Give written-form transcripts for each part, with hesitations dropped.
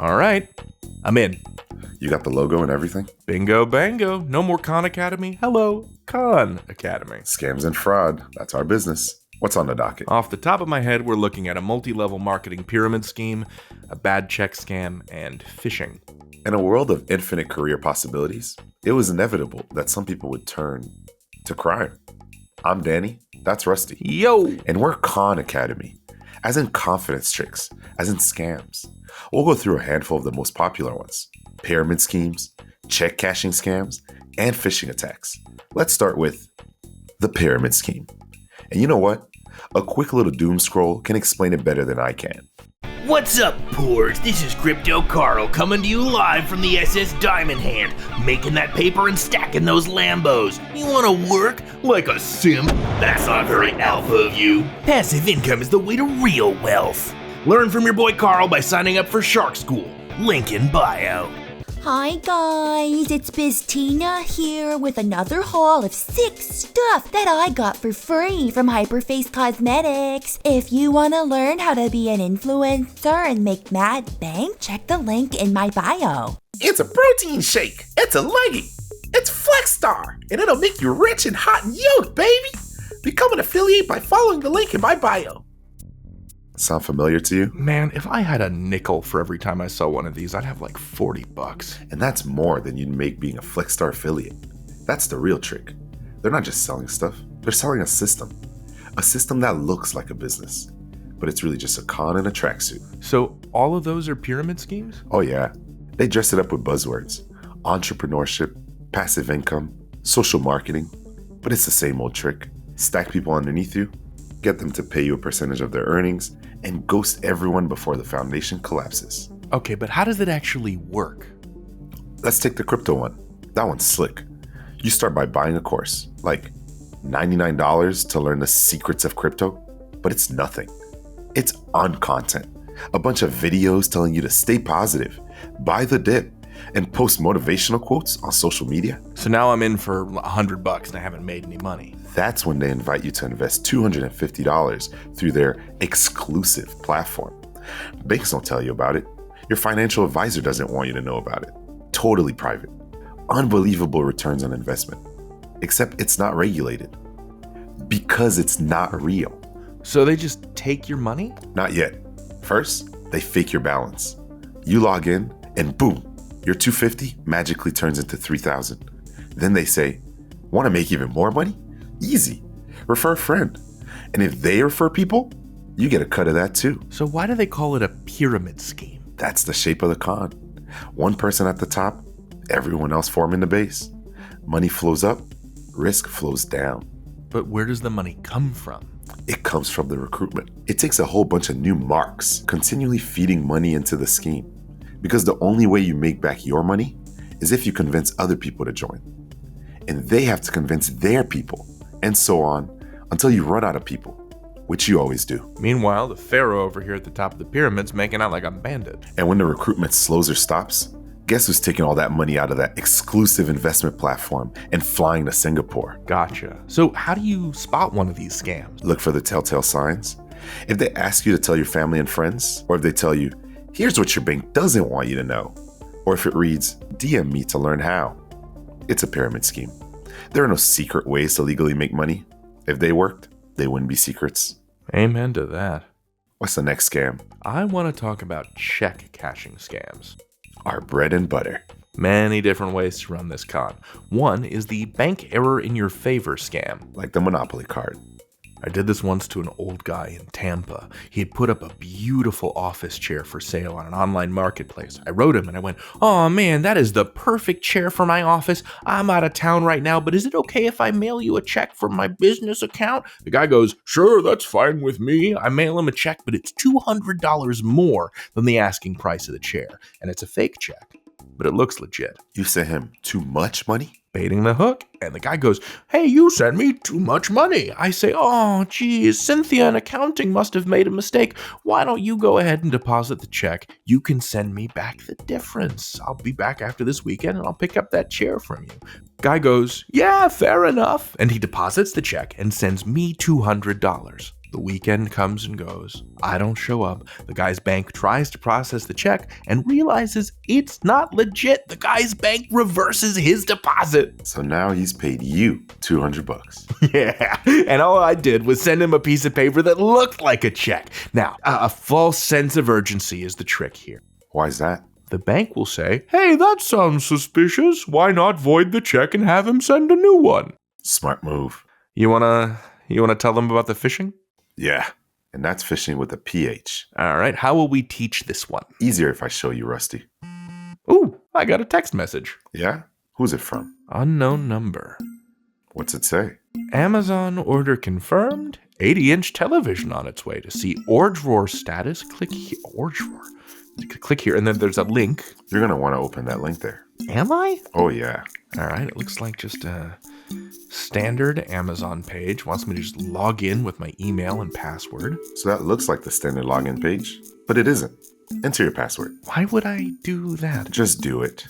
All right, I'm in. You got the logo and everything? Bingo bango. No more Khan Academy. Hello, Khan Academy. Scams and fraud. That's our business. What's on the docket? Off the top of my head, we're looking at a multi-level marketing pyramid scheme, a bad check scam, and phishing. In a world of infinite career possibilities, it was inevitable that some people would turn to crime. I'm Danny. That's Rusty. Yo! And we're Khan Academy. As in confidence tricks, as in scams. We'll go through a handful of the most popular ones. Pyramid schemes, check cashing scams, and phishing attacks. Let's start with the pyramid scheme. And you know what? A quick little doom scroll can explain it better than I can. What's up, Poors? This is Crypto Carl coming to you live from the SS Diamond Hand, making that paper and stacking those Lambos. You wanna work like a simp? That's not very alpha of you. Passive income is the way to real wealth. Learn from your boy Carl by signing up for Shark School. Link in bio. Hi guys, it's Biz Tina here with another haul of sick stuff that I got for free from Hyperface Cosmetics. If you want to learn how to be an influencer and make mad bank, check the link in my bio. It's a protein shake. It's a legging. It's FlexStar, and it'll make you rich and hot and yoked, baby. Become an affiliate by following the link in my bio. Sound familiar to you? Man, if I had a nickel for every time I saw one of these, I'd have like $40. And that's more than you'd make being a FlexStar affiliate. That's the real trick. They're not just selling stuff, they're selling a system. A system that looks like a business, but it's really just a con in a tracksuit. So all of those are pyramid schemes? Oh yeah, they dress it up with buzzwords. Entrepreneurship, passive income, social marketing. But it's the same old trick. Stack people underneath you, get them to pay you a percentage of their earnings, and ghost everyone before the foundation collapses. Okay, but how does it actually work? Let's take the crypto one. That one's slick. You start by buying a course, like $99 to learn the secrets of crypto, but it's nothing. It's on content. A bunch of videos telling you to stay positive, buy the dip, and post motivational quotes on social media. So now I'm in for $100 and I haven't made any money. That's when they invite you to invest $250 through their exclusive platform. Banks don't tell you about it. Your financial advisor doesn't want you to know about it. Totally private. Unbelievable returns on investment. Except it's not regulated. Because it's not real. So they just take your money? Not yet. First, they fake your balance. You log in and boom, your $250 magically turns into $3,000. Then they say, want to make even more money? Easy. Refer a friend. And if they refer people, you get a cut of that too. So why do they call it a pyramid scheme? That's the shape of the con. One person at the top, everyone else forming the base. Money flows up, risk flows down. But where does the money come from? It comes from the recruitment. It takes a whole bunch of new marks, continually feeding money into the scheme. Because the only way you make back your money is if you convince other people to join. And they have to convince their people, and so on, until you run out of people, which you always do. Meanwhile, the pharaoh over here at the top of the pyramid's making out like a bandit. And when the recruitment slows or stops, guess who's taking all that money out of that exclusive investment platform and flying to Singapore? Gotcha. So how do you spot one of these scams? Look for the telltale signs. If they ask you to tell your family and friends, or if they tell you, here's what your bank doesn't want you to know, or if it reads, DM me to learn how, it's a pyramid scheme. There are no secret ways to legally make money. If they worked, they wouldn't be secrets. Amen to that. What's the next scam? I want to talk about check cashing scams. Our bread and butter. Many different ways to run this con. One is the bank error in your favor scam. Like the Monopoly card. I did this once to an old guy in Tampa. He had put up a beautiful office chair for sale on an online marketplace. I wrote him and I went, "Oh man, that is the perfect chair for my office. I'm out of town right now, but is it okay if I mail you a check from my business account?" The guy goes, "Sure, that's fine with me." I mail him a check, but it's $200 more than the asking price of the chair. And it's a fake check, but it looks legit. You sent him too much money? Baiting the hook, and the guy goes, "Hey, you sent me too much money." I say, "Oh, geez, Cynthia in accounting must have made a mistake. Why don't you go ahead and deposit the check? You can send me back the difference. I'll be back after this weekend and I'll pick up that chair from you." Guy goes, "Yeah, fair enough." And he deposits the check and sends me $200. The weekend comes and goes. I don't show up. The guy's bank tries to process the check and realizes it's not legit. The guy's bank reverses his deposit. So now he's paid you $200. Yeah, and all I did was send him a piece of paper that looked like a check. Now, a false sense of urgency is the trick here. Why is that? The bank will say, "Hey, that sounds suspicious. Why not void the check and have him send a new one?" Smart move. You wanna tell them about the phishing? Yeah, and that's phishing with a PH. All right, how will we teach this one? Easier if I show you, Rusty. Ooh, I got a text message. Yeah? Who's it from? Unknown number. What's it say? Amazon order confirmed. 80-inch television on its way. To see drawer status, click here. Drawer. Click here, and then there's a link. You're going to want to open that link there. Am I? Oh, yeah. All right, it looks like just a standard Amazon page. Wants me to just log in with my email and password. So that looks like the standard login page, but it isn't. Enter your password. Why would I do that? Just do it.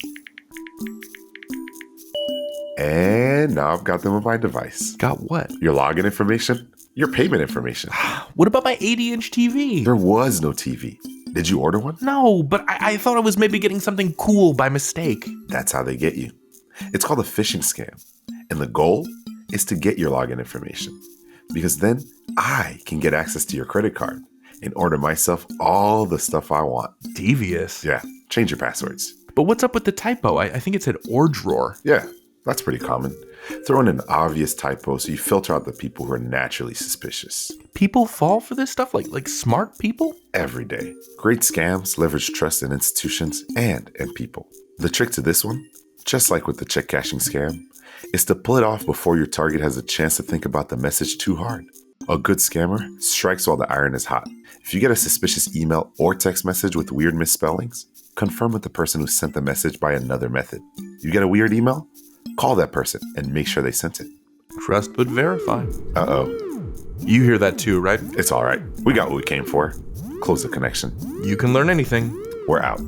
And now I've got them on my device. Got what? Your login information, your payment information. What about my 80-inch TV? There was no TV. Did you order one? No, but I thought I was maybe getting something cool by mistake. That's how they get you. It's called a phishing scam. And the goal is to get your login information. Because then I can get access to your credit card and order myself all the stuff I want. Devious. Yeah, change your passwords. But what's up with the typo? I think it said drawer. Yeah, that's pretty common. Throw in an obvious typo so you filter out the people who are naturally suspicious. People fall for this stuff? Like smart people? Every day. Great scams leverage trust in institutions and in people. The trick to this one, just like with the check cashing scam, is to pull it off before your target has a chance to think about the message too hard. A good scammer strikes while the iron is hot. If you get a suspicious email or text message with weird misspellings, confirm with the person who sent the message by another method. You get a weird email? Call that person and make sure they sent it. Trust but verify. Uh-oh. You hear that too, right? It's all right. We got what we came for. Close the connection. You can learn anything. We're out.